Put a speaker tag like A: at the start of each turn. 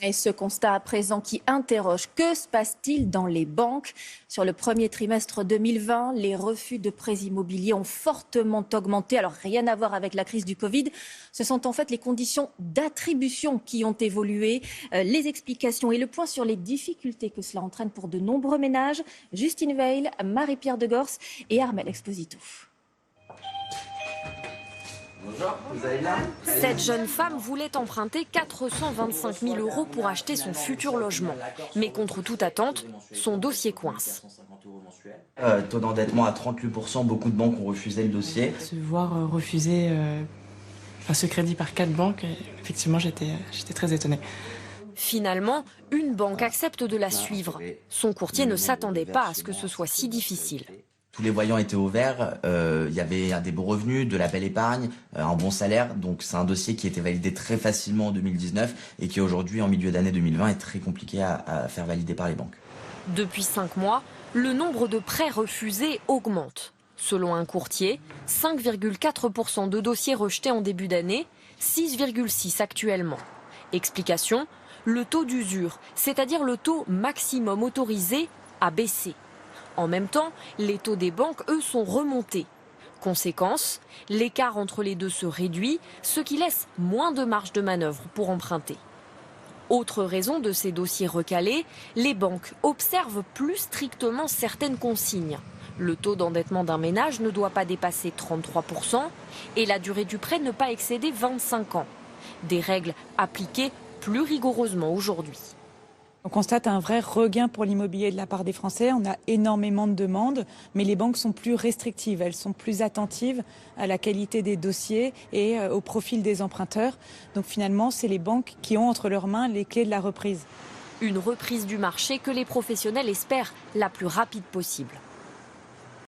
A: Et ce constat à présent qui interroge, que se passe-t-il dans les banques? Sur le premier trimestre 2020, les refus de prêts immobiliers ont fortement augmenté. Alors rien à voir avec la crise du Covid. Ce sont en fait les conditions d'attribution qui ont évolué. Les explications et le point sur les difficultés que cela entraîne pour de nombreux ménages. Justine Veil, Marie-Pierre Degors et Armel Exposito.
B: Bonjour, vous allez bien?
C: Cette jeune femme voulait emprunter 425 000 € pour acheter son futur logement. Mais contre toute attente, son dossier coince.
B: Taux d'endettement à 38%, beaucoup de banques ont refusé le dossier.
D: Se voir refuser ce crédit par 4 banques, effectivement j'étais très étonnée.
C: Finalement, une banque accepte de la suivre. Son courtier ne s'attendait pas à ce que ce soit si difficile.
B: Tous les voyants étaient au vert, il y avait des bons revenus, de la belle épargne, un bon salaire. Donc c'est un dossier qui était validé très facilement en 2019 et qui aujourd'hui, en milieu d'année 2020, est très compliqué à faire valider par les banques.
C: Depuis 5 mois, le nombre de prêts refusés augmente. Selon un courtier, 5,4% de dossiers rejetés en début d'année, 6,6% actuellement. Explication, le taux d'usure, c'est-à-dire le taux maximum autorisé, a baissé. En même temps, les taux des banques, eux, sont remontés. Conséquence, l'écart entre les deux se réduit, ce qui laisse moins de marge de manœuvre pour emprunter. Autre raison de ces dossiers recalés, les banques observent plus strictement certaines consignes. Le taux d'endettement d'un ménage ne doit pas dépasser 33% et la durée du prêt ne pas excéder 25 ans. Des règles appliquées plus rigoureusement aujourd'hui.
E: On constate un vrai regain pour l'immobilier de la part des Français. On a énormément de demandes, mais les banques sont plus restrictives. Elles sont plus attentives à la qualité des dossiers et au profil des emprunteurs. Donc finalement, c'est les banques qui ont entre leurs mains les clés de la reprise.
C: Une reprise du marché que les professionnels espèrent la plus rapide possible.